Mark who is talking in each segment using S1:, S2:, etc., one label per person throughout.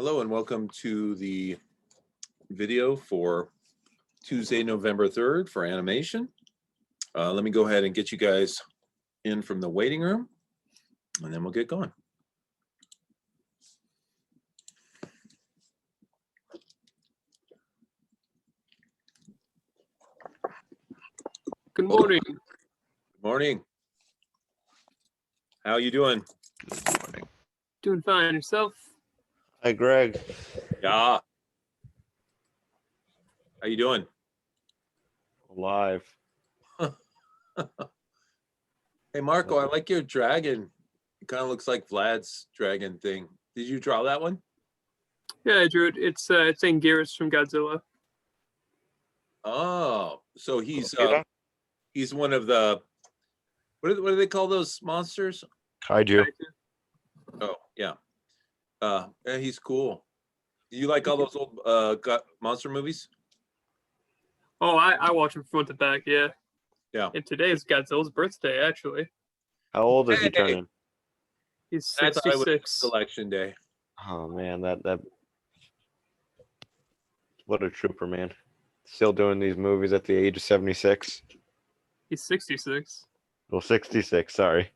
S1: Hello and welcome to the video for Tuesday, November 3rd for animation. Let me go ahead and get you guys in from the waiting room and then we'll get going.
S2: Good morning.
S1: Good morning. How you doing?
S3: Good morning.
S2: Doing fine. Yourself?
S3: Hi, Greg.
S1: Yeah. How you doing?
S3: Alive.
S1: Hey, Marco, I like your dragon. It kind of looks like Vlad's dragon thing. Did you draw that one?
S2: Yeah, I drew it. It's Anguirus from Godzilla.
S1: Oh, so he's one of the what do they call those monsters?
S3: Kaiju.
S1: Oh, yeah. Yeah, he's cool. Do you like all those old monster movies?
S2: Oh, I watch him front to back. Yeah.
S1: Yeah.
S2: And today is Godzilla's birthday, actually.
S3: How old is
S1: Hey.
S3: he turning?
S2: He's
S1: I thought it was
S2: 66.
S1: election day.
S3: Oh man, that what a trooper, man. Still doing these movies at the age of 76.
S2: He's 66.
S3: Well, 66, sorry.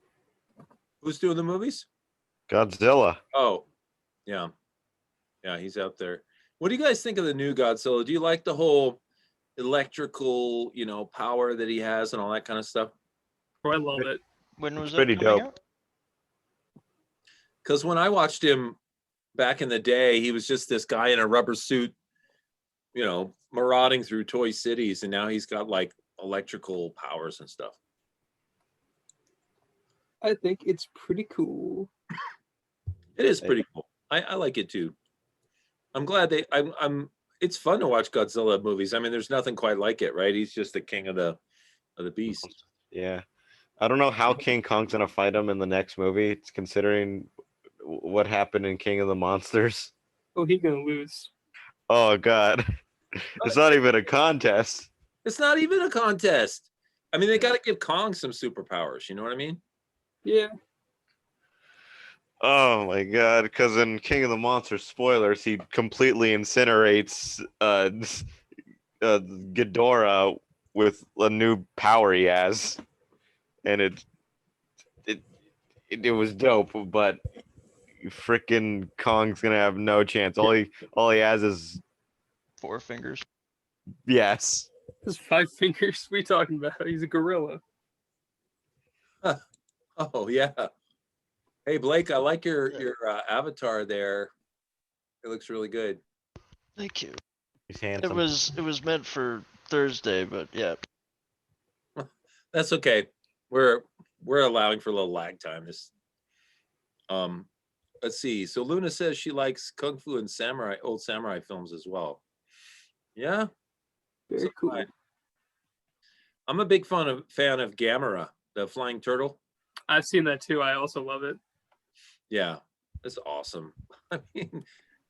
S1: Who's doing the movies?
S3: Godzilla.
S1: Oh, yeah. Yeah, he's out there. What do you guys think of the new Godzilla? Do you like the whole electrical, power that he has and all that kind of stuff?
S2: Oh, I love it.
S4: When was
S3: Pretty
S4: it coming
S3: dope.
S4: out?
S1: Because when I watched him back in the day, he was just this guy in a rubber suit, marauding through toy cities, and now he's got like electrical powers and stuff.
S2: I think it's pretty cool.
S1: It is pretty cool. I like it too. I'm glad it's fun to watch Godzilla movies. I mean, there's nothing quite like it, right? He's just the king of the beast.
S3: Yeah. I don't know how King Kong's gonna fight him in the next movie. It's considering what happened in King of the Monsters.
S2: Oh, he's gonna lose.
S3: Oh god. It's not even a contest.
S1: It's not even a contest. I mean, they got to give Kong some superpowers. You know what I mean?
S2: Yeah.
S3: Oh my god, because in King of the Monsters, spoilers, he completely incinerates Ghidorah with a new power he has. And it was dope, but freaking Kong's gonna have no chance. All he has is
S4: 4 fingers.
S3: yes.
S2: His 5 fingers. What are you talking about? He's a gorilla.
S1: Oh yeah. Hey Blake, I like your avatar there. It looks really good.
S4: Thank you.
S3: He's
S4: It
S3: handsome.
S4: was meant for Thursday, but yeah.
S1: That's okay. We're allowing for a little lag time. Let's see. So Luna says she likes kung fu and old samurai films as well. Yeah.
S2: Very
S1: So
S2: cool.
S1: I'm a big fan of Gamera, the flying turtle.
S2: I've seen that too. I also love it.
S1: Yeah, that's awesome. I mean,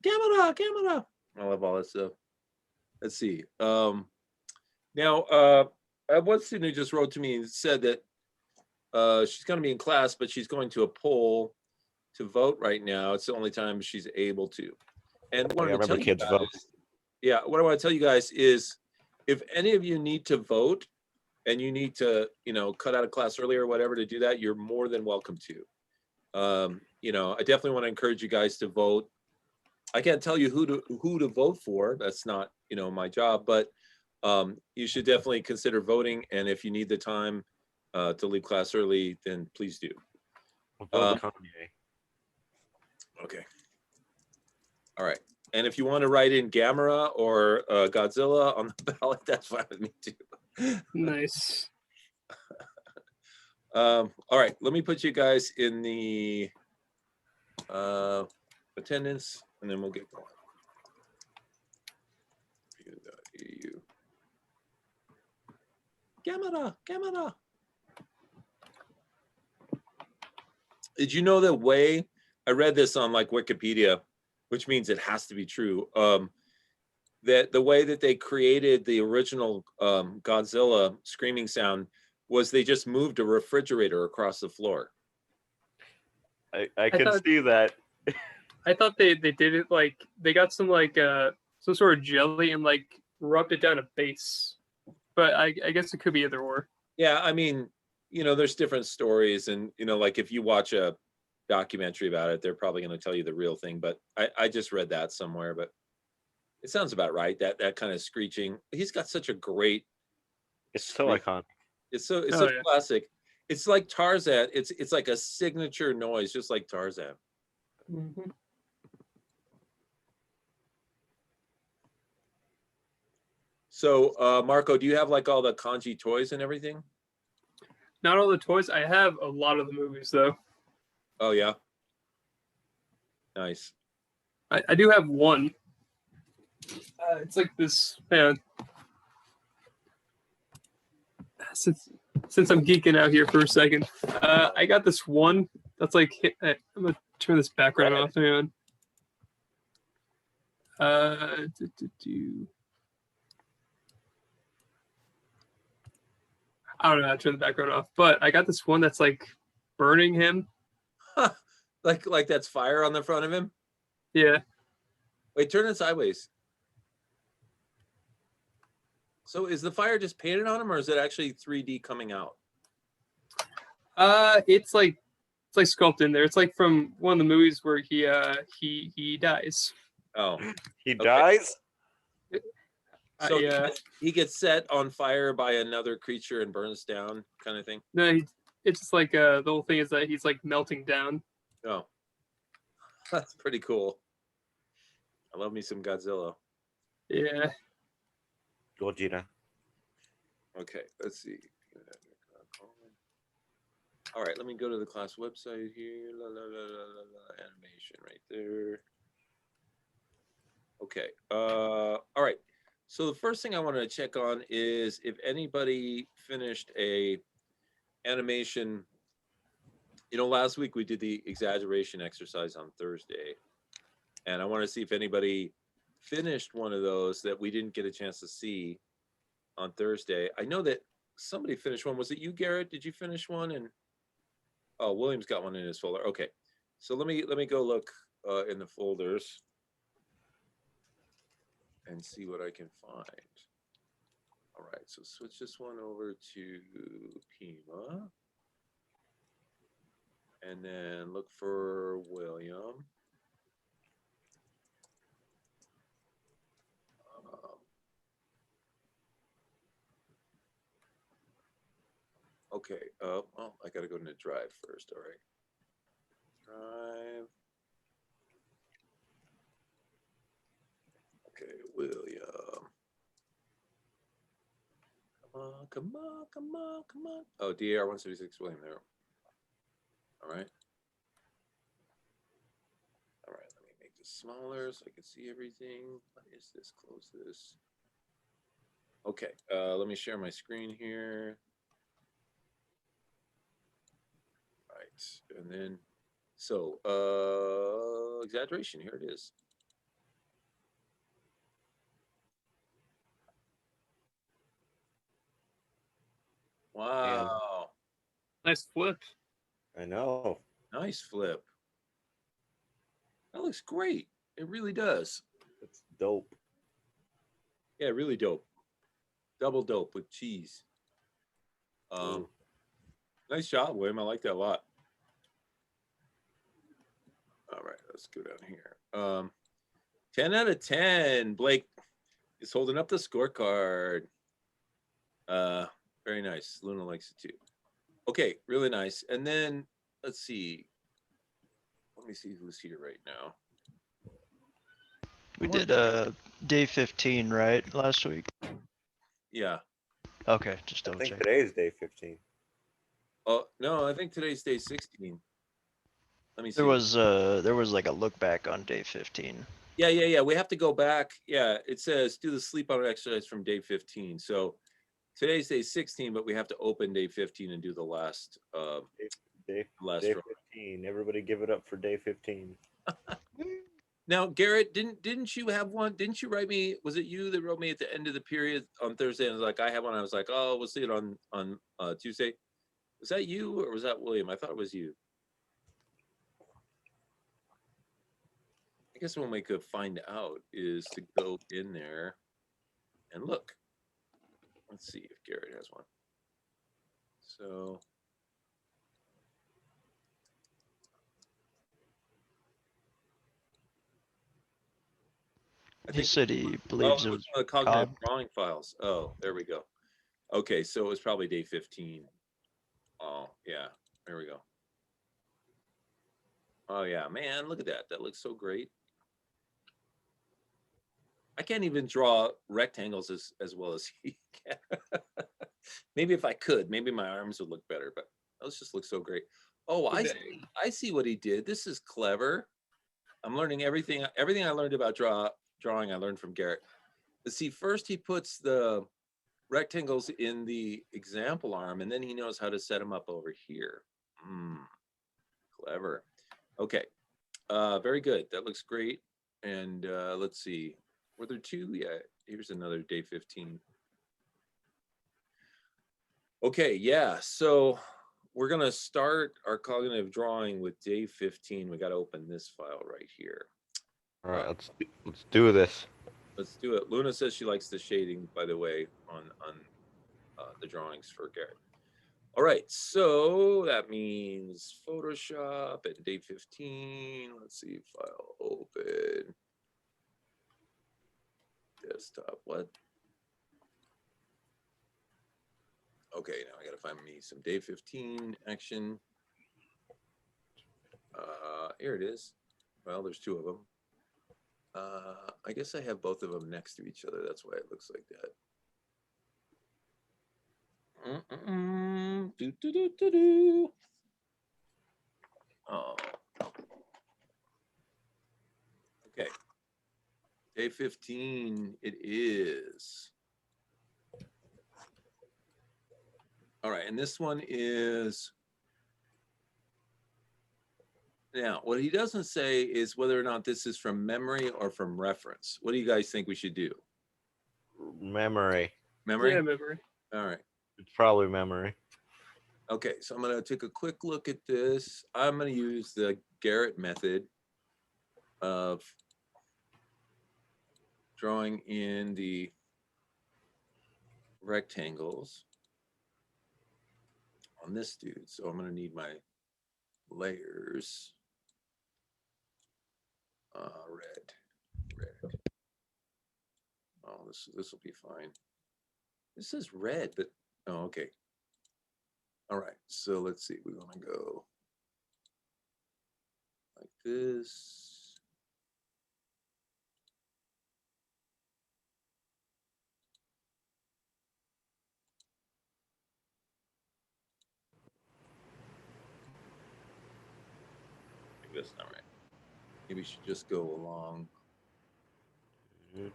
S1: Gamera. I love all that stuff. Let's see. Now, I have one student who just wrote to me and said that she's going to be in class, but she's going to a poll to vote right now. It's the only time she's able to. And what
S3: Yeah, remember kids vote.
S1: Yeah, what I want to tell you guys is, if any of you need to vote and you need to, cut out of class early or whatever to do that, you're more than welcome to. I definitely want to encourage you guys to vote. I can't tell you who to vote for. That's not, my job, but you should definitely consider voting. And if you need the time to leave class early, then please do.
S3: Vote Kanye.
S1: Okay. All right. And if you want to write in Gamera or Godzilla on the ballot, that's fine with me too.
S2: Nice.
S1: All right, let me put you guys in the attendance, and then we'll get going. EU. Gamera. Did you know the way, I read this on like Wikipedia, which means it has to be true, that the way that they created the original Godzilla screaming sound was they just moved a refrigerator across the floor.
S3: I can see that.
S2: I thought they did it like they got some like some sort of jelly and like rubbed it down a base. But I guess it could be either or.
S1: Yeah, I mean, there's different stories, and like if you watch a documentary about it, they're probably going to tell you the real thing. But I just read that somewhere, but it sounds about right. That kind of screeching. He's got such a great.
S3: It's so
S1: screech.
S3: iconic.
S1: It's
S2: Oh,
S1: such
S2: yeah.
S1: classic. It's like Tarzan. It's like a signature noise, just like Tarzan.
S2: Mhm.
S1: So, Marco, do you have like all the kanji toys and everything?
S2: Not all the toys. I have a lot of the movies though.
S1: Oh yeah, nice.
S2: I do have one. It's like this. Man, since I'm geeking out here for a second, I got this one that's like. I'm gonna turn this background
S1: Right.
S2: off, man. Do. I don't know how to turn the background off, but I got this one that's like burning him.
S1: Like that's fire on the front of him.
S2: Yeah.
S1: Wait, turn it sideways. So is the fire just painted on him, or is it actually 3D coming out?
S2: It's like sculpted in there. It's like from one of the movies where he dies.
S1: Oh,
S3: He
S1: Okay.
S3: dies.
S1: so
S2: Yeah.
S1: he gets set on fire by another creature and burns down, kind of thing.
S2: No, it's just like the whole thing is that he's like melting down.
S1: Oh, that's pretty cool. I love me some Godzilla.
S2: Yeah.
S3: Gojira.
S1: Okay, let's see. All right, let me go to the class website here. La, la, la, la, la, la, animation right there. Okay. All right. So the first thing I want to check on is if anybody finished a animation. Last week we did the exaggeration exercise on Thursday, and I want to see if anybody finished one of those that we didn't get a chance to see on Thursday. I know that somebody finished one. Was it you, Garrett? Did you finish one? And oh, William's got one in his folder. Okay, so let me go look in the folders and see what I can find. All right, so switch this one over to Pima, and then look for William. Okay. Well, I got to go into Drive first. All right. Drive. Okay, William. Come on. Oh, DR176 William there. All right. All right, let me make this smaller so I can see everything. What is this? Close this. Okay, let me share my screen here. Right, and then, so, exaggeration, here it is. Wow,
S2: Nice flip.
S3: I know.
S1: nice flip. That looks great. It really does.
S3: It's dope.
S1: Yeah, really dope. Double dope with cheese.
S3: Ooh.
S1: Nice job, William. I like that a lot. All right, let's go down here. 10 out of 10. Blake is holding up the scorecard. Very nice. Luna likes it too. Okay, really nice. And then let's see. Let me see who's here right now.
S4: We did day 15, right, last week?
S1: Yeah.
S4: Okay, just
S3: I
S4: double
S3: think
S4: check.
S3: today is day 15.
S1: Oh no, I think today's day 16. Let me see.
S4: There was like a look back on day 15.
S1: Yeah. We have to go back. Yeah, it says do the sleep on exercise from day 15. So today's day 16, but we have to open day 15 and do the last
S3: Day
S1: last
S3: day
S1: row.
S3: 15. Everybody give it up for day 15.
S1: Now, Garrett, didn't you have one? Didn't you write me? Was it you that wrote me at the end of the period on Thursday? And I was like, I have one. I was like, oh, we'll see it on Tuesday. Was that you or was that William? I thought it was you. I guess one way we could find out is to go in there and look. Let's see if Garrett has one. So I
S4: He
S1: think,
S4: said he
S1: oh,
S4: believes
S1: it
S4: it
S1: was
S4: was
S1: one of the cognitive
S4: Cobb.
S1: drawing files. Oh, there we go. Okay, so it was probably day 15. Oh, yeah, there we go. Oh, yeah, man, look at that. That looks so great. I can't even draw rectangles as well as he can. Maybe if I could, maybe my arms would look better, but those just look so great. Oh, I see what he did. This is clever. I'm learning everything I learned about drawing I learned from Garrett. But see, first he puts the rectangles in the example arm, and then he knows how to set them up over here. Clever. Okay, very good. That looks great. And let's see, were there two? Yeah, here's another day 15. Okay, yeah, so we're gonna start our cognitive drawing with day 15. We got to open this file right here.
S3: All right, let's do this.
S1: Let's do it. Luna says she likes the shading, by the way, on the drawings for Garrett. All right, so that means Photoshop and day 15. Let's see, file open. Desktop, what? Okay, now I gotta find me some day 15 action. Here it is. Well, there's two of them. I guess I have both of them next to each other. That's why it looks like that. Do, do, do, do, do. Oh. Okay. Day 15 it is. All right, and this one is, now what he doesn't say is whether or not this is from memory or from reference. What do you guys think we should do?
S3: Memory.
S1: Memory?
S2: Yeah, memory.
S1: All right.
S3: It's probably memory.
S1: Okay, so I'm going to take a quick look at this. I'm going to use the Garrett method of drawing in the rectangles on this dude. So I'm going to need my layers. Red. Oh, this will be fine. This is red, but oh, okay. All right, so let's see. We want to go like this. Maybe that's not right. Maybe we should just go along.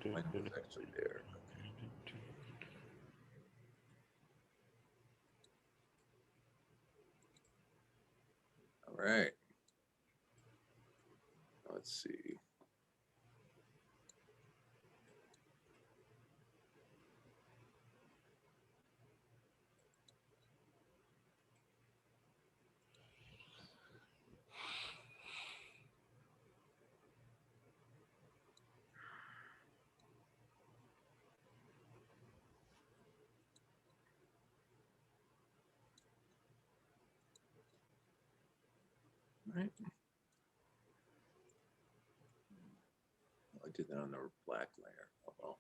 S1: My nose actually there. All right. Let's see. All right. I did that on the black layer. Oh, well.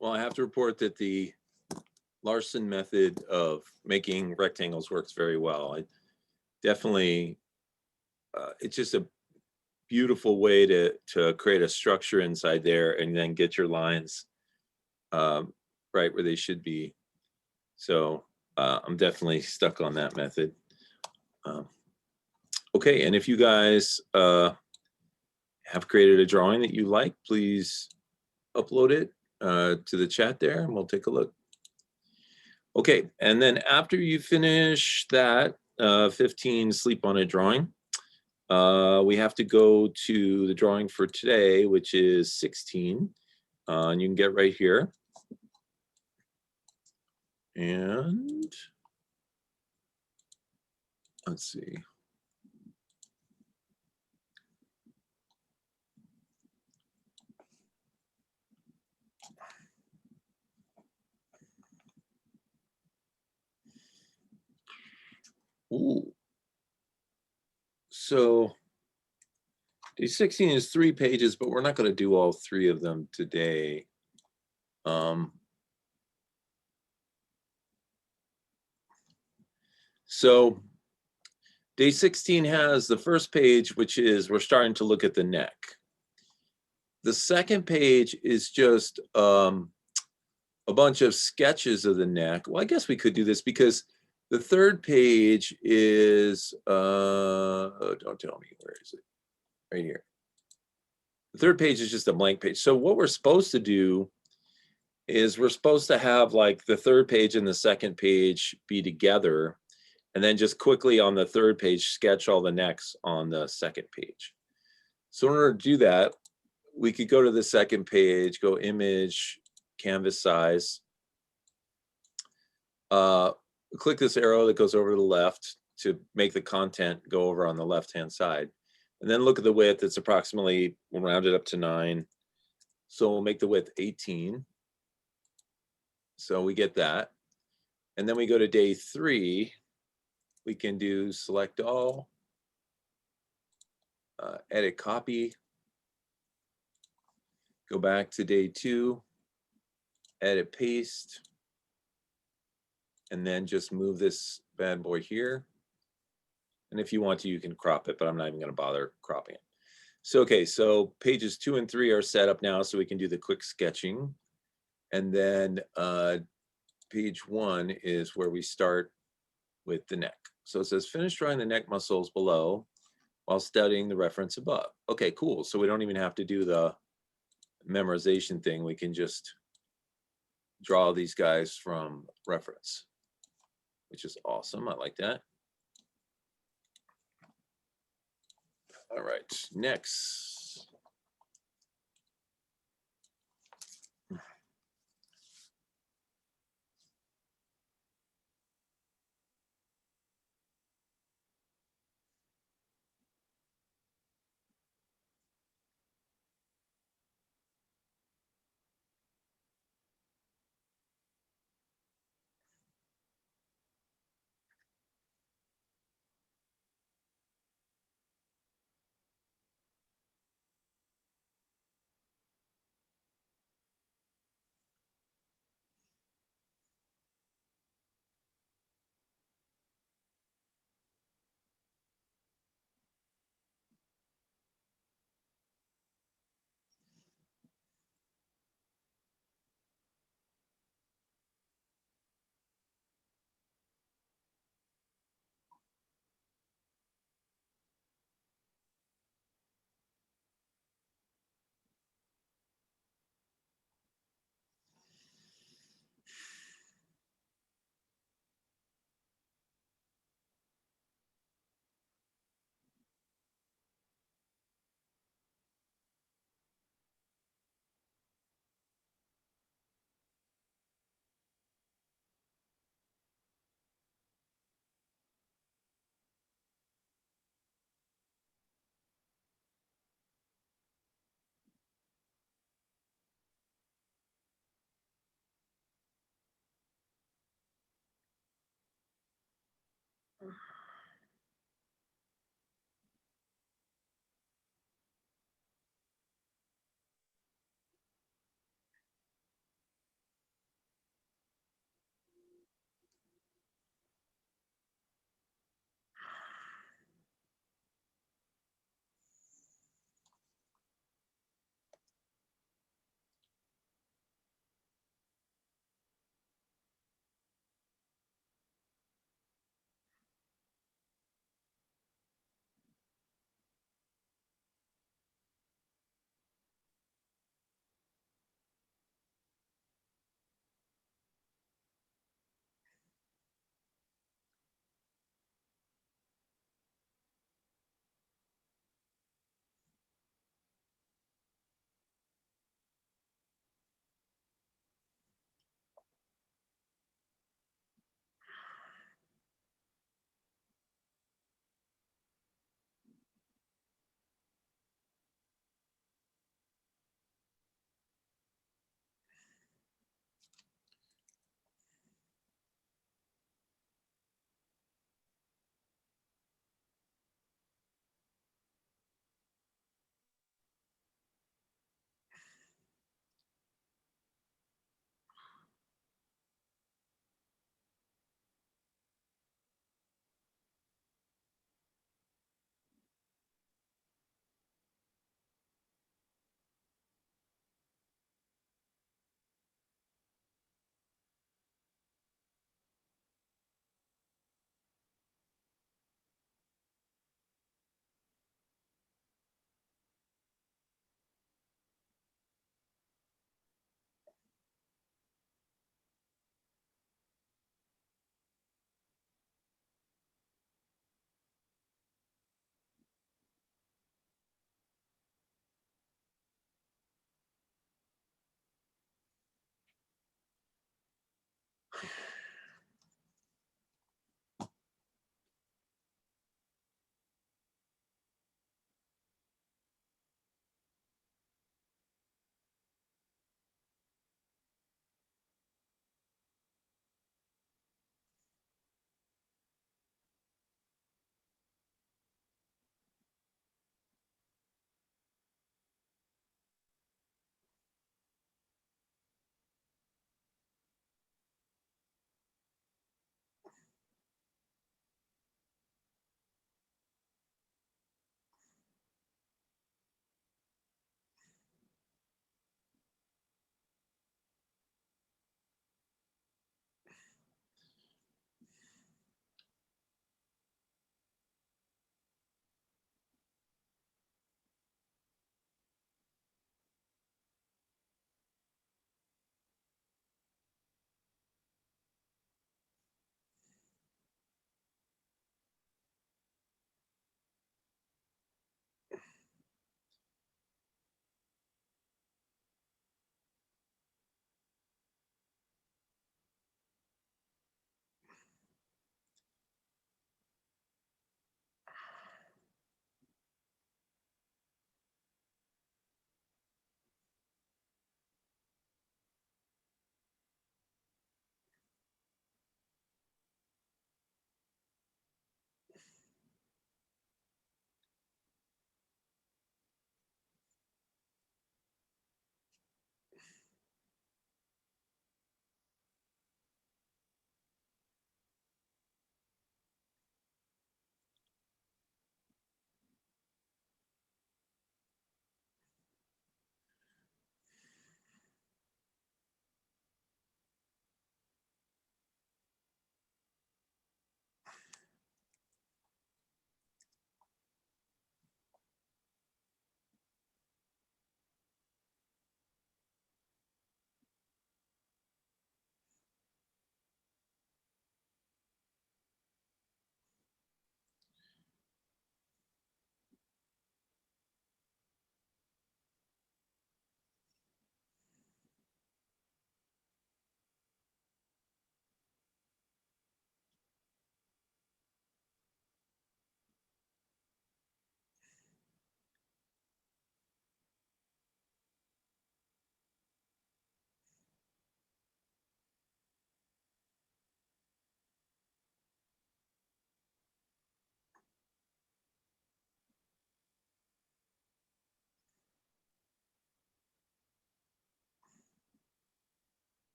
S1: Well, I have to report that the Larson method of making rectangles works very well. I definitely, it's just a beautiful way to create a structure inside there and then get your lines right where they should be. So I'm definitely stuck on that method. Okay, and if you guys have created a drawing that you like, please upload it to the chat there and we'll take a look. Okay, and then after you finish that 15 sleep on a drawing, we have to go to the drawing for today, which is 16. And you can get right here. And let's see. Ooh. So day 16 is 3 pages, but we're not going to do all 3 of them today. So day 16 has the first page, which is we're starting to look at the neck. The second page is just a bunch of sketches of the neck. Well, I guess we could do this because the third page is, don't tell me, where is it? Right here. The third page is just a blank page. So what we're supposed to do is we're supposed to have like the third page and the second page be together, and then just quickly on the third page, sketch all the necks on the second page. So in order to do that, we could go to the second page, go image, canvas size, click this arrow that goes over to the left to make the content go over on the left-hand side. And then look at the width. It's approximately, we'll round it up to 9. So we'll make the width 18. So we get that. And then we go to day 3. We can do select all, edit copy, go back to day 2, edit paste, and then just move this bad boy here. And if you want to, you can crop it, but I'm not even going to bother cropping it. So, okay, so pages 2 and 3 are set up now, so we can do the quick sketching. And then page 1 is where we start with the neck. So it says, finish drawing the neck muscles below while studying the reference above. Okay, cool. So we don't even have to do the memorization thing. We can just draw these guys from reference, which is awesome. I like that. All right, next.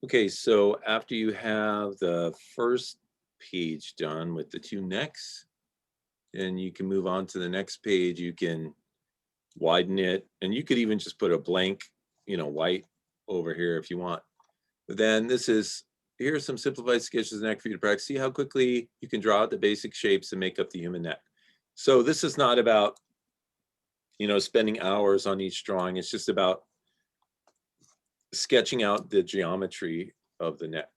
S1: Okay, so after you have the first page done with the two necks, then you can move on to the next page. You can widen it, and you could even just put a blank, white over here if you want. But then here's some simplified sketches of the neck for you to practice. See how quickly you can draw out the basic shapes and make up the human neck. So this is not about, spending hours on each drawing. It's just about sketching out the geometry of the neck.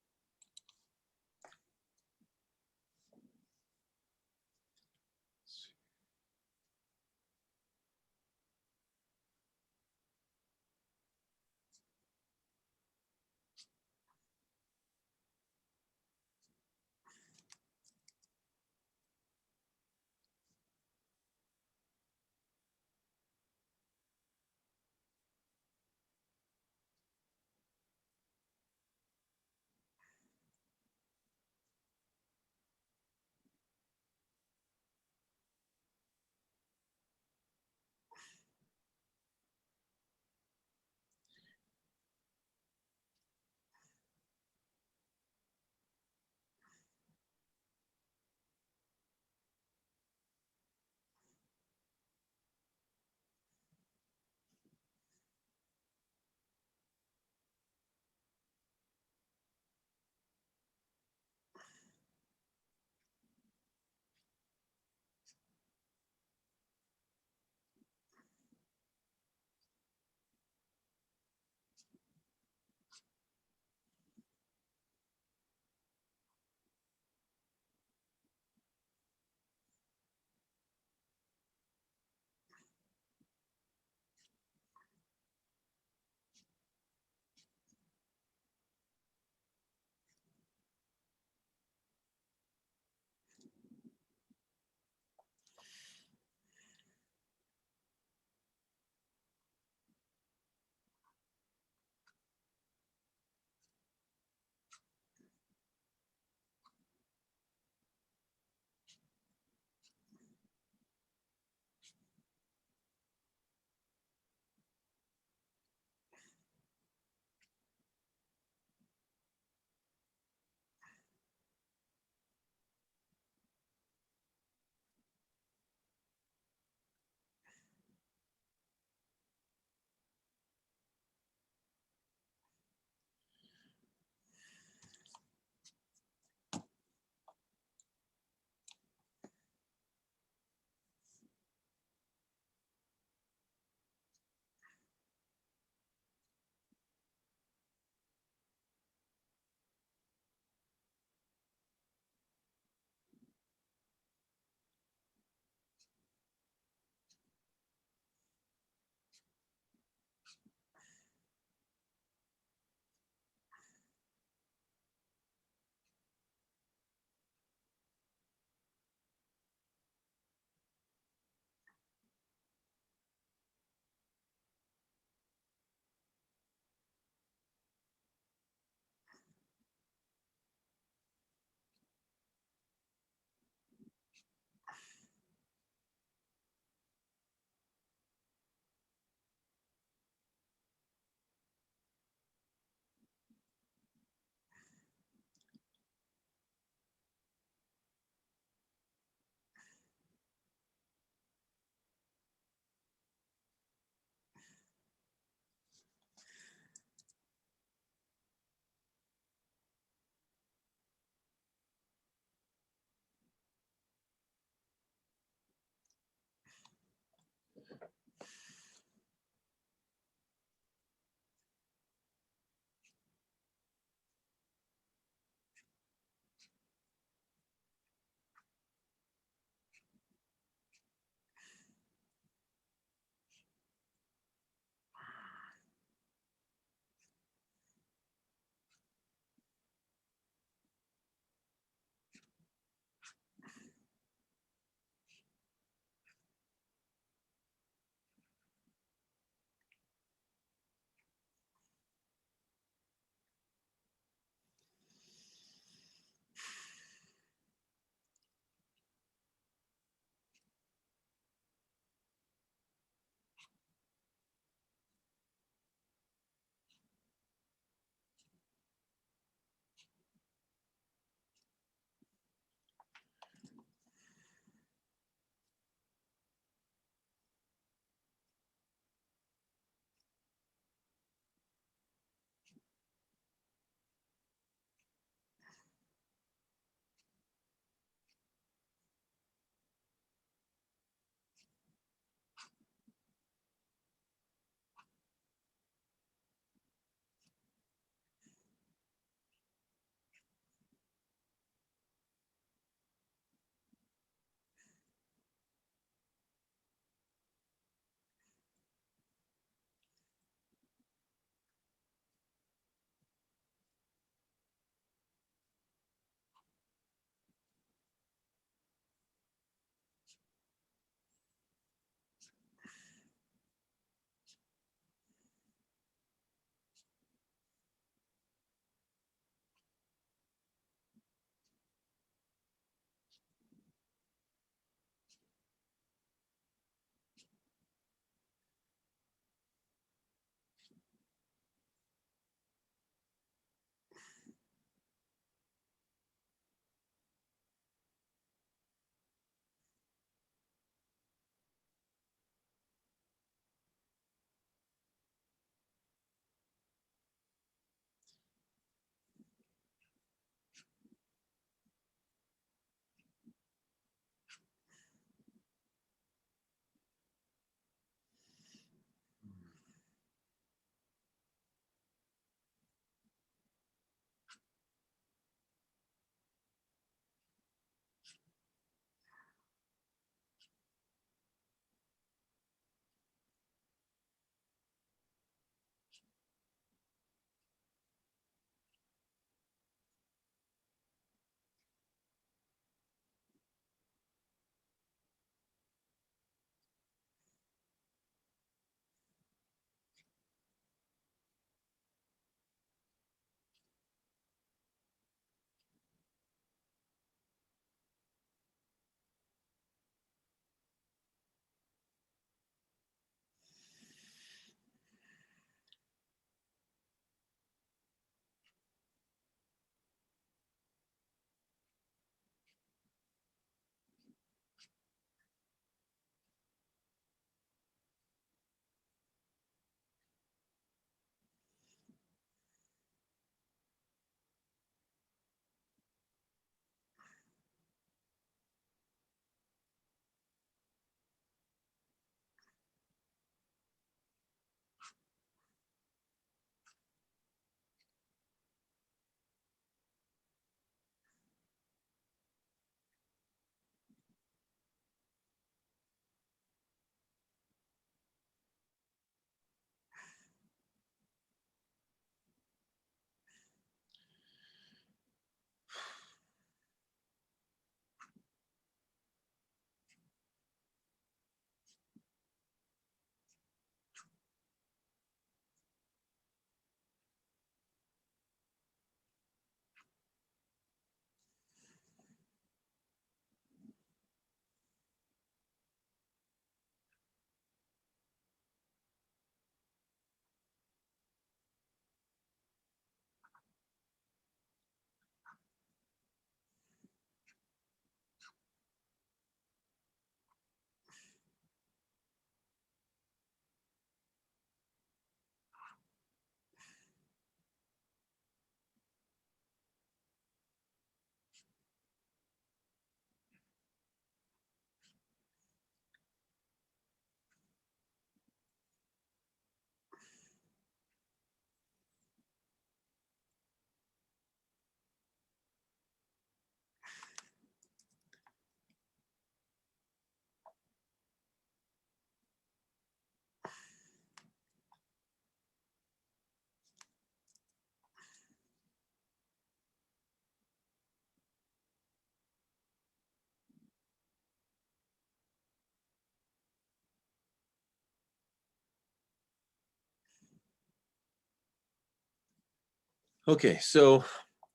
S1: Okay, so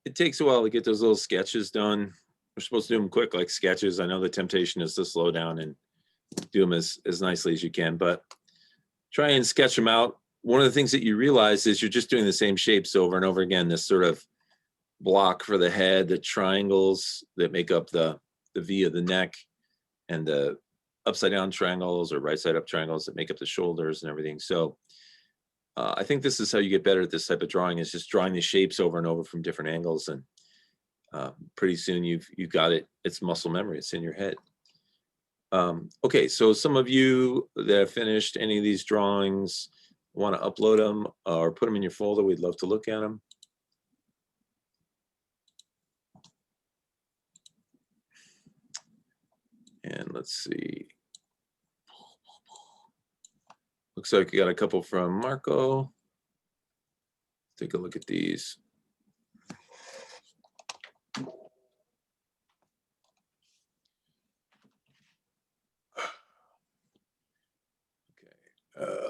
S1: it takes a while to get those little sketches done. We're supposed to do them quick, like sketches. I know the temptation is to slow down and do them as nicely as you can, but try and sketch them out. One of the things that you realize is you're just doing the same shapes over and over again. This sort of block for the head, the triangles that make up the V of the neck, and the upside down triangles or right side up triangles that make up the shoulders and everything. So I think this is how you get better at this type of drawing, is just drawing the shapes over and over from different angles, and pretty soon you've got it. It's muscle memory. It's in your head. Okay, so some of you that have finished any of these drawings want to upload them or put them in your folder. We'd love to look at them. And let's see. Looks like we got a couple from Marco. Take a look at these.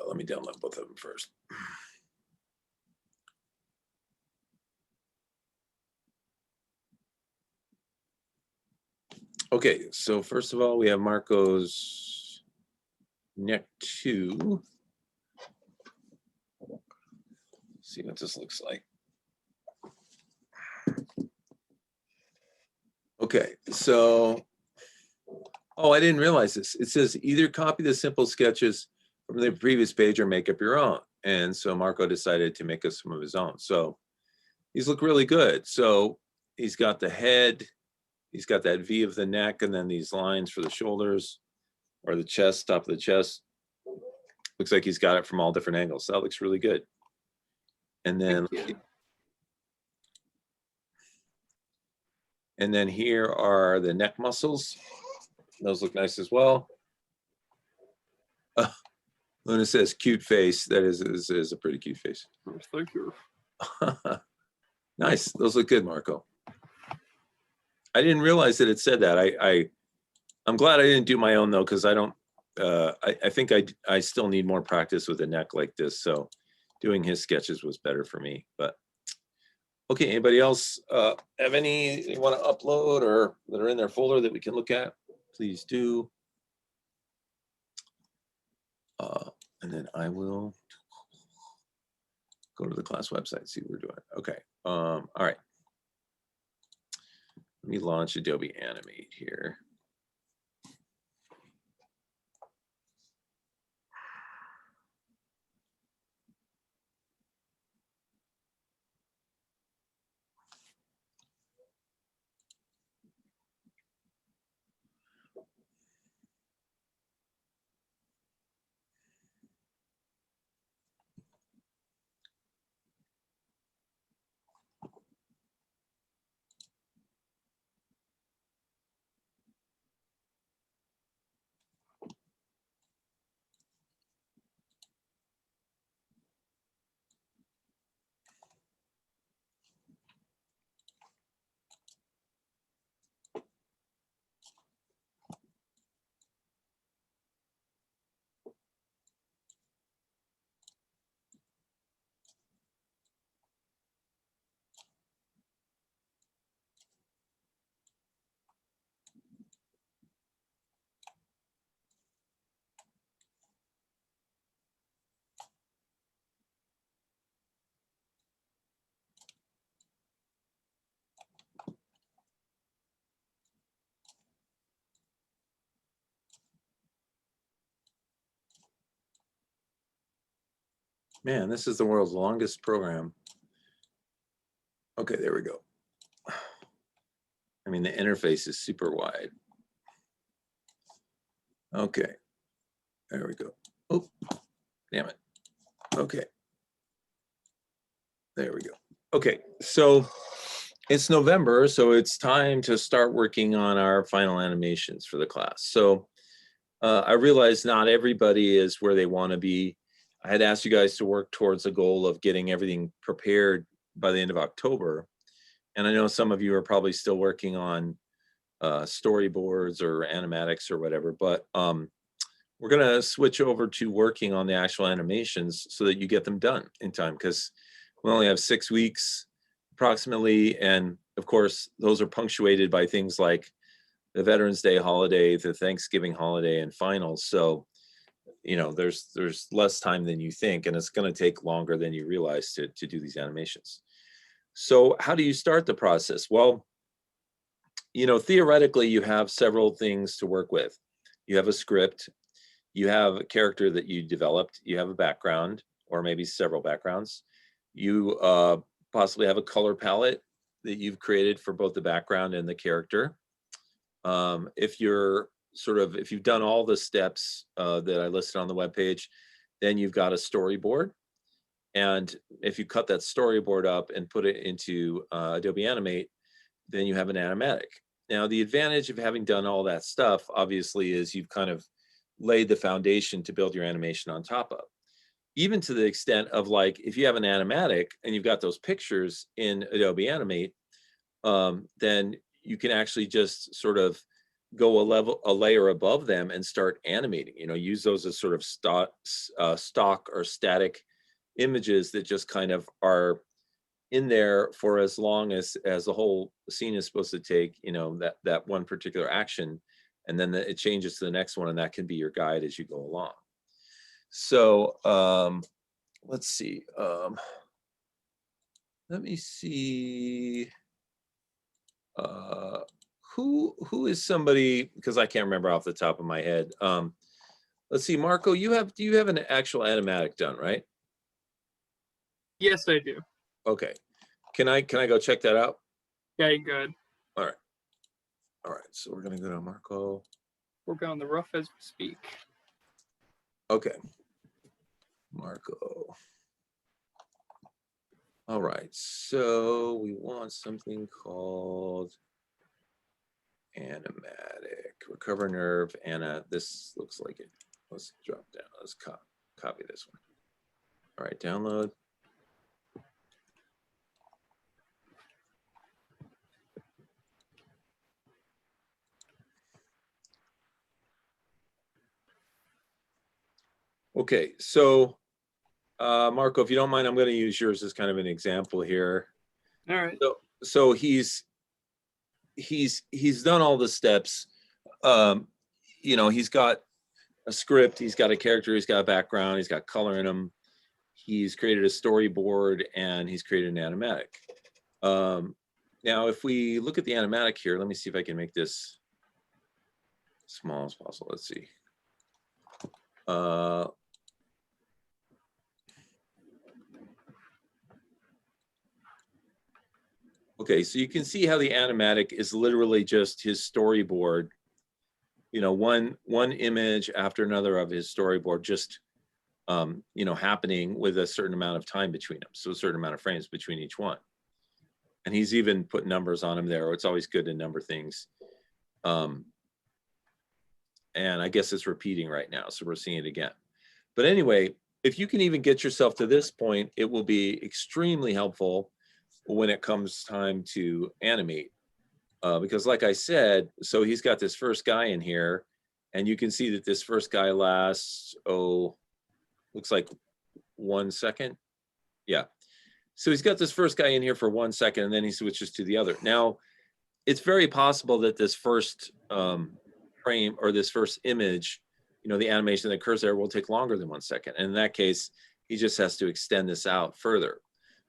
S1: Let me download both of them first. Okay, so first of all, we have Marco's neck 2. See what this looks like. Okay, so, oh, I didn't realize this. It says either copy the simple sketches from the previous page or make up your own. And so Marco decided to make us some of his own. So these look really good. So he's got the head, he's got that V of the neck, and then these lines for the shoulders or the chest, top of the chest. Looks like he's got it from all different angles. So that looks really good. And then, here are the neck muscles. Those look nice as well. Luna says cute face. That is a pretty cute face.
S2: Thank you.
S1: Nice. Those look good, Marco. I didn't realize that it said that. I'm glad I didn't do my own though, because I don't. I think I still need more practice with a neck like this. So doing his sketches was better for me. But okay, anybody else have any you want to upload or that are in their folder that we can look at? Please do. And then I will go to the class website, see what we're doing. Okay. All right. Let me launch Adobe Animate here. Man, this is the world's longest program. Okay, there we go. I mean, the interface is super wide. Okay, there we go. Oh, damn it. Okay. There we go. Okay, so it's November, so it's time to start working on our final animations for the class. So I realize not everybody is where they want to be. I had asked you guys to work towards a goal of getting everything prepared by the end of October. And I know some of you are probably still working on storyboards or animatics or whatever, but we're going to switch over to working on the actual animations so that you get them done in time, because we only have 6 weeks approximately. And of course, those are punctuated by things like the Veterans Day holiday, the Thanksgiving holiday, and finals. So, you know, there's less time than you think, and it's going to take longer than you realize to do these animations. So how do you start the process? Well, you know, theoretically, you have several things to work with. You have a script, you have a character that you developed, you have a background, or maybe several backgrounds. You possibly have a color palette that you've created for both the background and the character. If you've done all the steps that I listed on the webpage, then you've got a storyboard. And if you cut that storyboard up and put it into Adobe Animate, then you have an animatic. Now, the advantage of having done all that stuff, obviously, is you've kind of laid the foundation to build your animation on top of. Even to the extent of, like, if you have an animatic and you've got those pictures in Adobe Animate, then you can actually just sort of go a layer above them and start animating. You know, use those as sort of stock or static images that just kind of are in there for as long as the whole scene is supposed to take, you know, that one particular action, and then it changes to the next one, and that can be your guide as you go along. So let's see. Let me see. Who is somebody, because I can't remember off the top of my head. Let's see, Marco, do you have an actual animatic done, right?
S2: Yes, I do.
S1: Okay. Can I go check that out?
S2: Yeah, you're good.
S1: All right. All right. So we're gonna go to Marco.
S2: Working on the rough as we speak.
S1: Okay. Marco. All right. So we want something called animatic. Recover nerve. Anna. This looks like it. Let's drop down. Let's copy this one. All right. Download. Okay, so Marco, if you don't mind, I'm going to use yours as kind of an example here.
S2: All right.
S1: So he's done all the steps. You know, he's got a script, he's got a character, he's got a background, he's got color in him. He's created a storyboard, and he's created an animatic. Now, if we look at the animatic here, let me see if I can make this small as possible. Let's see. Okay, so you can see how the animatic is literally just his storyboard. You know, one image after another of his storyboard, just you know, happening with a certain amount of time between them, so a certain amount of frames between each one. And he's even put numbers on them there. It's always good to number things. And I guess it's repeating right now, so we're seeing it again. But anyway, if you can even get yourself to this point, it will be extremely helpful when it comes time to animate. Because like I said, so he's got this first guy in here, and you can see that this first guy lasts, looks like 1 second. Yeah. So he's got this first guy in here for 1 second, and then he switches to the other. Now, it's very possible that this first frame or this first image, you know, the animation that occurs there will take longer than 1 second. And in that case, he just has to extend this out further.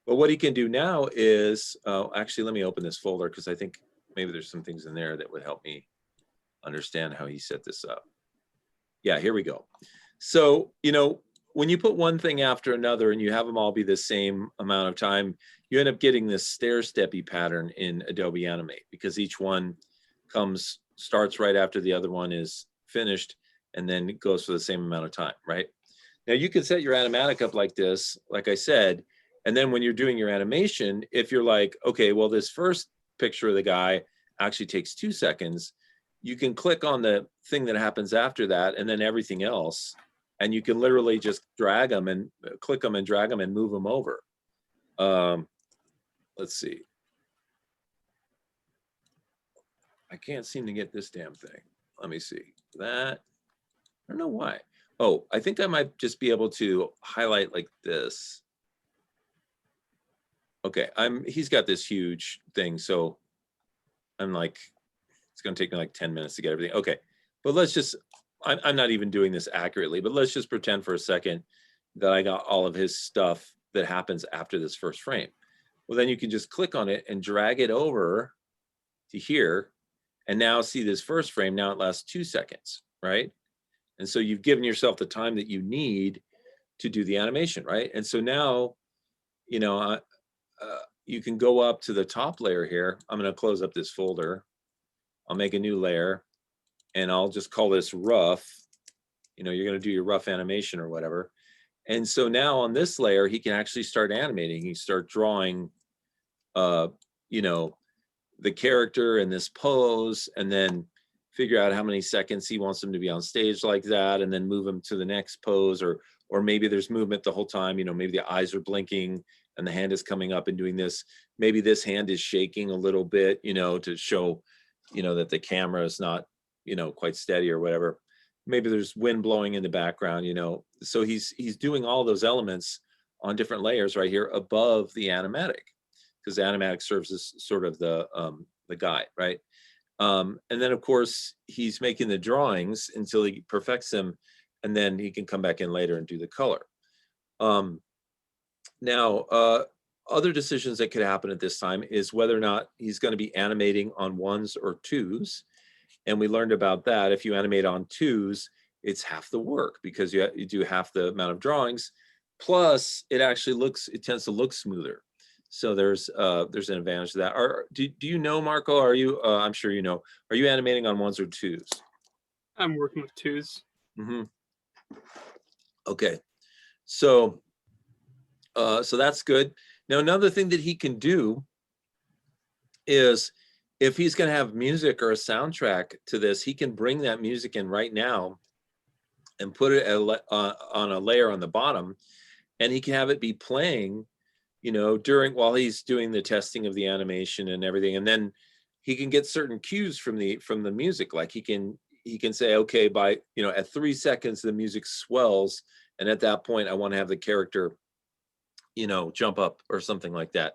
S1: But what he can do now is, actually, let me open this folder, because I think maybe there's some things in there that would help me understand how he set this up. Yeah, here we go. So, you know, when you put one thing after another and you have them all be the same amount of time, you end up getting this stair-steppy pattern in Adobe Animate, because each one starts right after the other one is finished, and then it goes for the same amount of time, right? Now, you can set your animatic up like this, like I said, and then when you're doing your animation, if you're like, okay, well, this first picture of the guy actually takes 2 seconds, you can click on the thing that happens after that, and then everything else, and you can literally just drag them and click them and drag them and move them over. Let's see. I can't seem to get this damn thing. Let me see. That, I don't know why. Oh, I think I might just be able to highlight like this. Okay, he's got this huge thing, so I'm like, it's gonna take me like 10 minutes to get everything. Okay, but let's just, I'm not even doing this accurately, but let's just pretend for a second that I got all of his stuff that happens after this first frame. Well, then you can just click on it and drag it over to here. And now see this first frame, now it lasts 2 seconds, right? And so you've given yourself the time that you need to do the animation, right? And so now, you know, you can go up to the top layer here. I'm gonna close up this folder. I'll make a new layer and I'll just call this rough. You know, you're gonna do your rough animation or whatever. And so now on this layer, he can actually start animating. He can start drawing, you know, the character in this pose, and then figure out how many seconds he wants them to be on stage like that, and then move them to the next pose, or maybe there's movement the whole time. You know, maybe the eyes are blinking and the hand is coming up and doing this. Maybe this hand is shaking a little bit, you know, to show, you know, that the camera is not, you know, quite steady or whatever. Maybe there's wind blowing in the background, you know. So he's doing all those elements on different layers right here above the animatic, because the animatic serves as sort of the guide, right? And then of course he's making the drawings until he perfects them, and then he can come back in later and do the color. Now, other decisions that could happen at this time is whether or not he's going to be animating on ones or twos. And we learned about that. If you animate on twos, it's half the work because you do half the amount of drawings. Plus, it tends to look smoother. So there's an advantage to that. Do you know, Marco? Are you? I'm sure you know. Are you animating on ones or twos?
S2: I'm working with twos.
S1: Mm-hmm. Okay, so that's good. Now another thing that he can do is, if he's going to have music or a soundtrack to this, he can bring that music in right now and put it on a layer on the bottom, and he can have it be playing, you know, while he's doing the testing of the animation and everything. And then he can get certain cues from the music. Like he can say, okay, by, you know, at 3 seconds the music swells, and at that point I want to have the character, you know, jump up or something like that.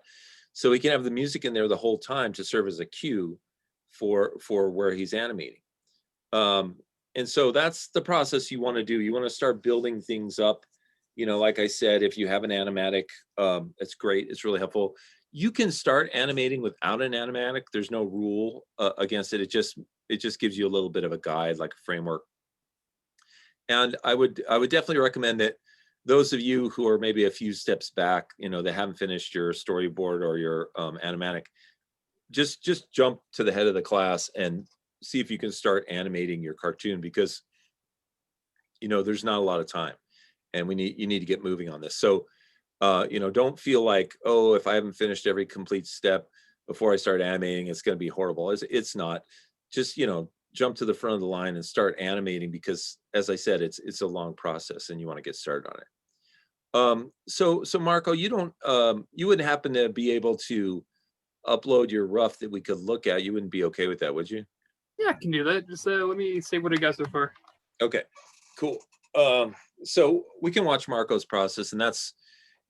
S1: So he can have the music in there the whole time to serve as a cue for where he's animating. And so that's the process you want to do. You want to start building things up. You know, like I said, if you have an animatic, it's great. It's really helpful. You can start animating without an animatic. There's no rule against it. It just gives you a little bit of a guide, like a framework. And I would definitely recommend that those of you who are maybe a few steps back, you know, that haven't finished your storyboard or your animatic, just jump to the head of the class and see if you can start animating your cartoon, because, you know, there's not a lot of time, and you need to get moving on this. So, you know, don't feel like, oh, if I haven't finished every complete step before I start animating, it's going to be horrible. It's not. Just, you know, jump to the front of the line and start animating, because, as I said, it's a long process and you want to get started on it. So Marco, you wouldn't happen to be able to upload your rough that we could look at? You wouldn't be okay with that, would you?
S2: Yeah, I can do that. Just let me see what I got so far.
S1: Okay, cool. So we can watch Marco's process, and that's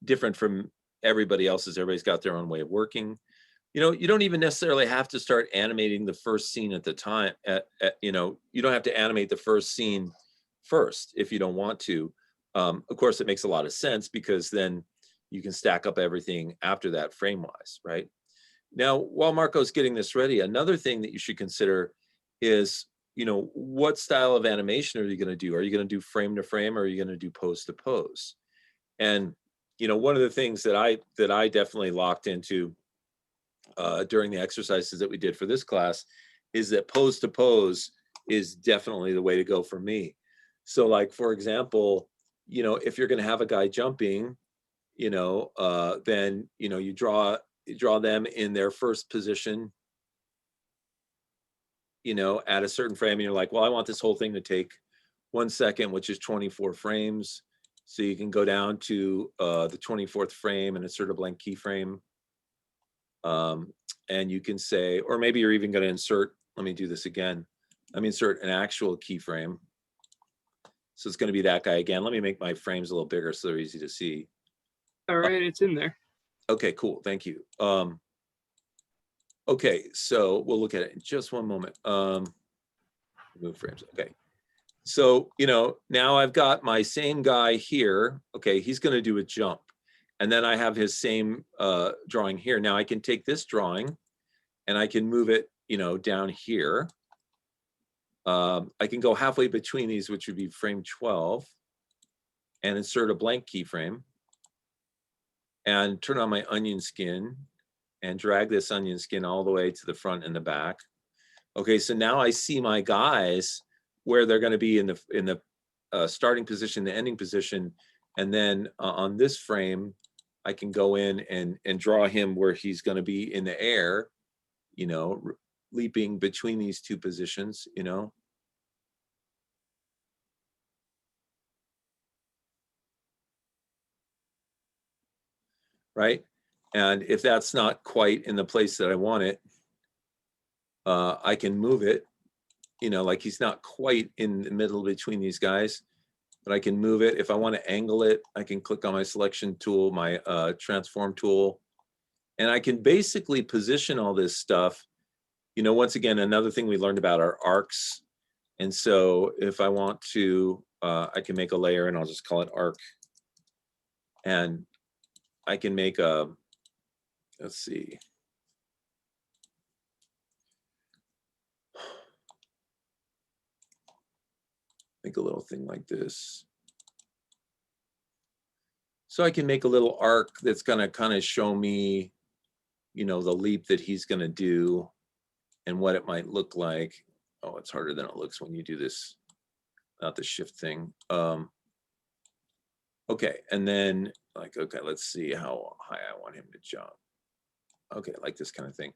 S1: different from everybody else's. Everybody's got their own way of working. You know, you don't even necessarily have to start animating the first scene at the time. You know, you don't have to animate the first scene first if you don't want to. Of course, it makes a lot of sense, because then you can stack up everything after that frame-wise, right? Now, while Marco's getting this ready, another thing that you should consider is, you know, what style of animation are you going to do? Are you going to do frame to frame, or are you going to do pose to pose? And, you know, one of the things that I definitely locked into during the exercises that we did for this class is that pose to pose is definitely the way to go for me. So, like, for example, you know, if you're going to have a guy jumping, you know, then, you know, you draw them in their first position, you know, at a certain frame, and you're like, well, I want this whole thing to take 1 second, which is 24 frames. So you can go down to the 24th frame and insert a blank keyframe. And you can say, or maybe you're even going to insert, let me do this again. Let me insert an actual keyframe. So it's going to be that guy again. Let me make my frames a little bigger so they're easy to see.
S2: All right, it's in there.
S1: Okay, cool. Thank you. Okay, so we'll look at it in just one moment. Move frames. Okay. So, now I've got my same guy here. Okay, he's going to do a jump. And then I have his same drawing here. Now I can take this drawing and I can move it, down here. I can go halfway between these, which would be frame 12, and insert a blank keyframe and turn on my onion skin and drag this onion skin all the way to the front and the back. Okay, so now I see my guys where they're going to be in the starting position, the ending position, and then on this frame, I can go in and draw him where he's going to be in the air, leaping between these two positions, right? And if that's not quite in the place that I want it, I can move it, like he's not quite in the middle between these guys, but I can move it. If I want to angle it, I can click on my selection tool, my transform tool, and I can basically position all this stuff. Once again, another thing we learned about are arcs. And so if I want to, I can make a layer and I'll just call it arc. And I can make a, let's see. Make a little thing like this. So I can make a little arc that's going to kind of show me, the leap that he's going to do and what it might look like. Oh, it's harder than it looks when you do this, not the shift thing. Okay, and then okay, let's see how high I want him to jump. Okay, like this kind of thing.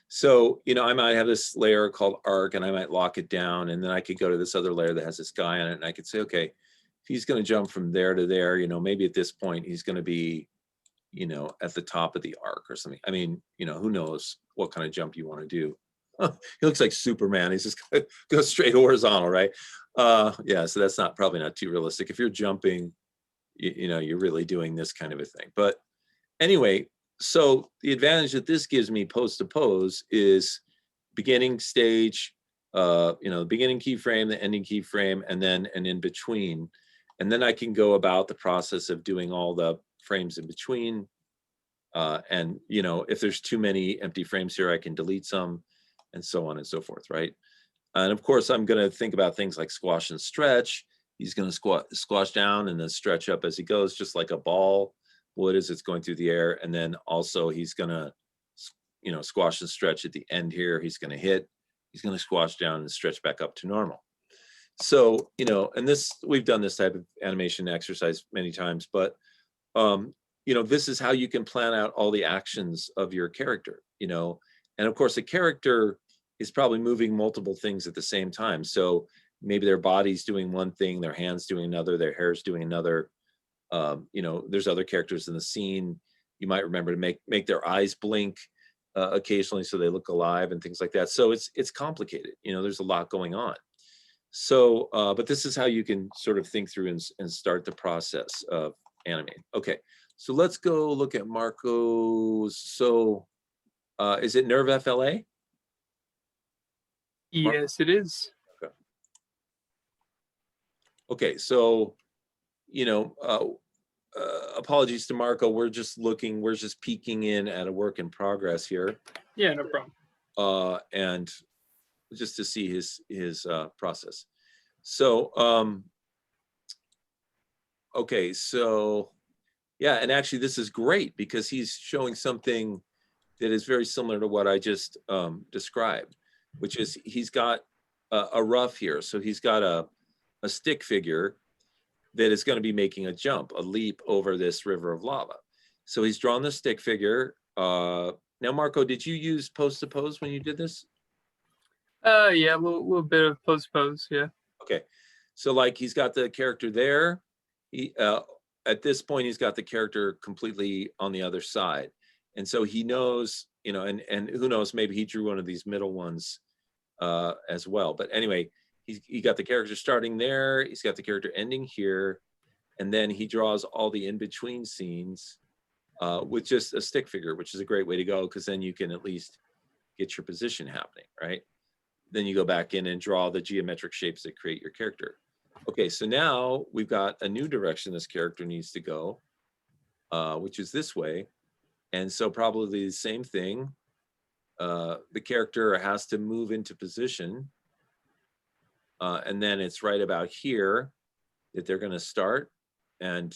S1: So, I might have this layer called arc and I might lock it down, and then I could go to this other layer that has this guy on it, and I could say, okay, if he's going to jump from there to there, maybe at this point he's going to be, at the top of the arc or something. I mean, who knows what kind of jump you want to do. He looks like Superman. He's just going to go straight horizontal, right? Yeah, so that's probably not too realistic. If you're jumping, you're really doing this kind of a thing. But anyway, so the advantage that this gives me pose to pose is beginning stage, the beginning keyframe, the ending keyframe, and then an in between. And then I can go about the process of doing all the frames in between. And, if there's too many empty frames here, I can delete some, and so on and so forth, right? And of course, I'm going to think about things like squash and stretch. He's going to squash down and then stretch up as he goes, just like a ball would as it's going through the air. And then also he's going to, squash and stretch at the end here. He's going to hit, he's going to squash down and stretch back up to normal. So, and we've done this type of animation exercise many times, but, this is how you can plan out all the actions of your character, and of course, a character is probably moving multiple things at the same time. So maybe their body's doing one thing, their hands doing another, their hair's doing another. There's other characters in the scene. You might remember to make their eyes blink occasionally so they look alive and things like that. So it's complicated. There's a lot going on. So, but this is how you can sort of think through and start the process of animating. Okay, so let's go look at Marco's. So, is it Nerve FLA?
S2: Yes, it is.
S1: Okay. Okay, so, apologies to Marco. We're just peeking in at a work in progress here.
S2: Yeah, no problem.
S1: And just to see his process. So, okay, so yeah, and actually this is great because he's showing something that is very similar to what I just described, which is he's got a rough here. So he's got a stick figure that is going to be making a jump, a leap over this river of lava. So he's drawn the stick figure. Now, Marco, did you use pose to pose when you did this?
S2: Yeah, a little bit of pose, yeah.
S1: Okay, so like he's got the character there. He at this point he's got the character completely on the other side, and so he knows, and who knows, maybe he drew one of these middle ones as well. But anyway, he got the character starting there. He's got the character ending here, and then he draws all the in between scenes with just a stick figure, which is a great way to go because then you can at least get your position happening, right? Then you go back in and draw the geometric shapes that create your character. Okay, so now we've got a new direction this character needs to go, which is this way. And so probably the same thing. The character has to move into position. And then it's right about here that they're going to start and,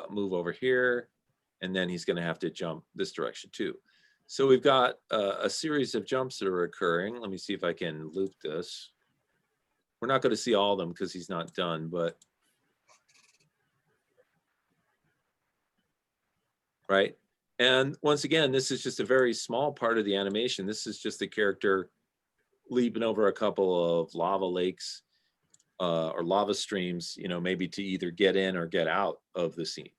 S1: move over here. And then he's going to have to jump this direction too. So we've got a series of jumps that are occurring. Let me see if I can loop this. We're not going to see all of them because he's not done, but right. And once again, this is just a very small part of the animation. This is just the character leaping over a couple of lava lakes or lava streams, maybe to either get in or get out of the scene.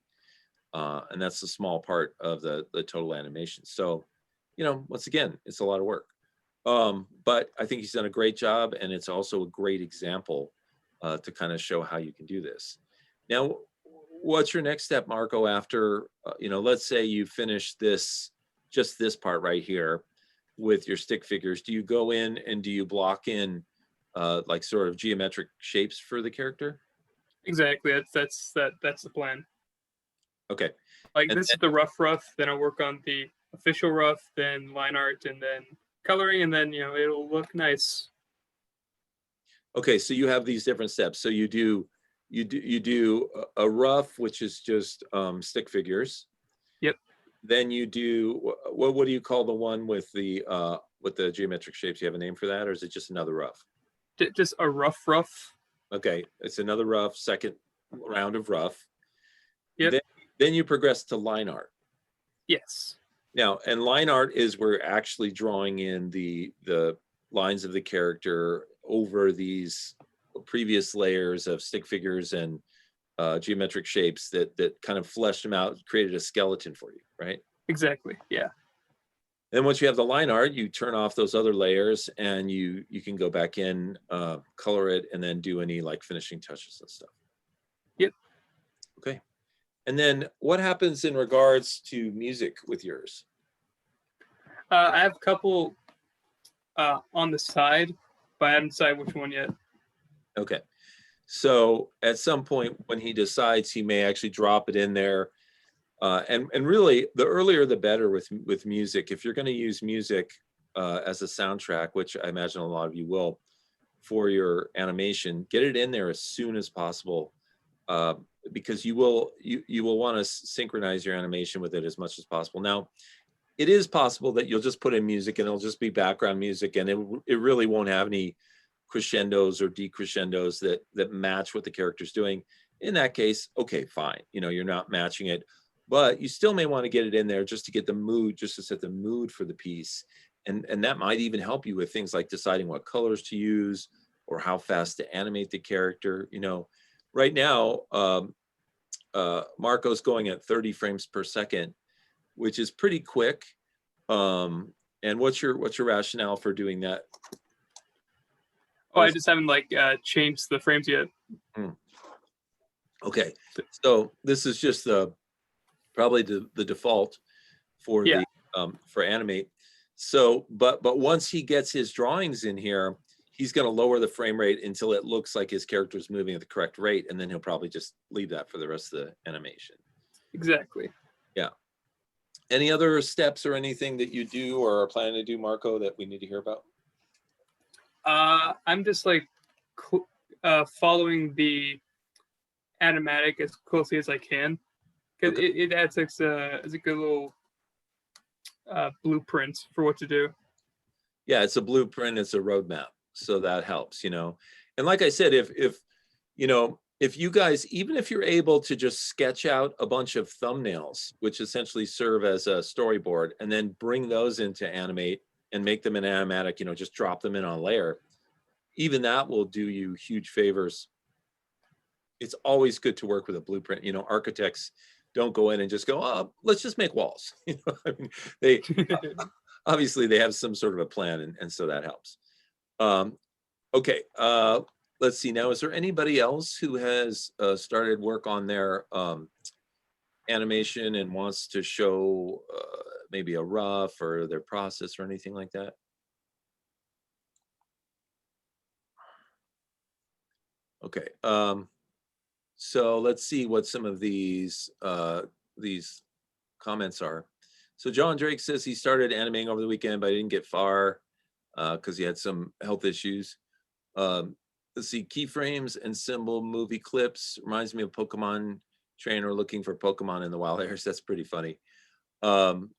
S1: And that's a small part of the total animation. So, once again, it's a lot of work. But I think he's done a great job, and it's also a great example to kind of show how you can do this. Now, what's your next step, Marco, after, let's say you finish just this part right here with your stick figures. Do you go in and do you block in like sort of geometric shapes for the character?
S2: Exactly. That's the plan.
S1: Okay.
S2: Like this is the rough, then I'll work on the official rough, then line art, and then coloring, and then it'll look nice.
S1: Okay, so you have these different steps. So you do a rough, which is just stick figures.
S2: Yep.
S1: Then you do what do you call the one with the geometric shapes? You have a name for that, or is it just another rough?
S2: Just a rough.
S1: Okay, it's another rough, second round of rough.
S2: Yep.
S1: Then you progress to line art.
S2: Yes.
S1: Now, and line art is where actually drawing in the lines of the character over these previous layers of stick figures and geometric shapes that kind of fleshed them out, created a skeleton for you, right?
S2: Exactly. Yeah.
S1: Then once you have the line art, you turn off those other layers and you can go back in, color it, and then do any like finishing touches and stuff.
S2: Yep.
S1: Okay. And then what happens in regards to music with yours?
S2: I have a couple on the side, but I haven't decided which one yet.
S1: Okay. So at some point when he decides, he may actually drop it in there. And really, the earlier the better with music. If you're going to use music as a soundtrack, which I imagine a lot of you will, for your animation, get it in there as soon as possible, because you will want to synchronize your animation with it as much as possible. Now, it is possible that you'll just put in music and it'll just be background music, and it really won't have any crescendos or decrescendos that match what the character's doing. In that case, okay, fine. You're not matching it, but you still may want to get it in there just to get the mood, just to set the mood for the piece. And that might even help you with things like deciding what colors to use or how fast to animate the character. Right now, Marco's going at 30 frames per second, which is pretty quick. And what's your rationale for doing that?
S2: Oh, I just haven't changed the frames yet.
S1: Okay, so this is just probably the default for for animate. So, but once he gets his drawings in here, he's going to lower the frame rate until it looks like his character is moving at the correct rate, and then he'll probably just leave that for the rest of the animation.
S2: Exactly.
S1: Yeah. Any other steps or anything that you do or are planning to do, Marco, that we need to hear about?
S2: I'm just following the animatic as closely as I can, because it adds as a good little blueprint for what to do.
S1: Yeah, it's a blueprint, it's a roadmap, so that helps, And like I said, if you guys, even if you're able to just sketch out a bunch of thumbnails, which essentially serve as a storyboard, and then bring those into Animate and make them in animatic, just drop them in on a layer, even that will do you huge favors. It's always good to work with a blueprint. Architects don't go in and just go, oh, let's just make walls. They obviously they have some sort of a plan, and so that helps. Okay, let's see now. Is there anybody else who has started work on their animation and wants to show maybe a rough or their process or anything like that? Okay. So let's see what some of these comments are. So John Drake says he started animating over the weekend, but he didn't get far because he had some health issues. Let's see, keyframes and symbol movie clips reminds me of Pokemon trainer looking for Pokemon in the wild areas. That's pretty funny. And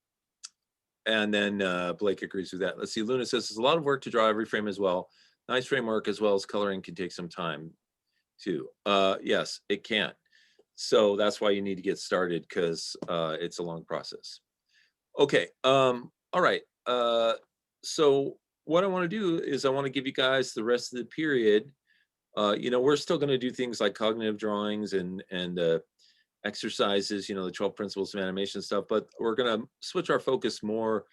S1: then Blake agrees with that. Let's see, Luna says it's a lot of work to draw every frame as well. Nice framework as well as coloring can take some time too. Yes, it can. So that's why you need to get started because it's a long process. Okay, all right. So what I want to do is I want to give you guys the rest of the period. You know, we're still going to do things like cognitive drawings and exercises, you know, the 12 principles of animation stuff, but we're going to switch our focus more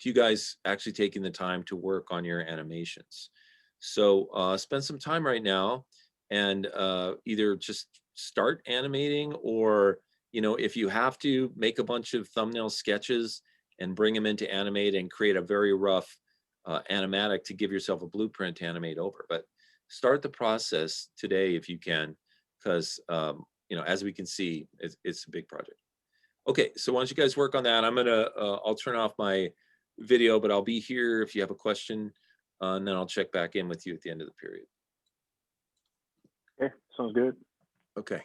S1: to you guys actually taking the time to work on your animations. So spend some time right now and either just start animating or, you know, if you have to, make a bunch of thumbnail sketches and bring them into Animate and create a very rough animatic to give yourself a blueprint to animate over. But start the process today if you can, because you know, as we can see, it's a big project. Okay, so why don't you guys work on that? I'm gonna I'll turn off my video, but I'll be here if you have a question, and then I'll check back in with you at the end of the period.
S5: Okay, sounds good.
S1: Okay.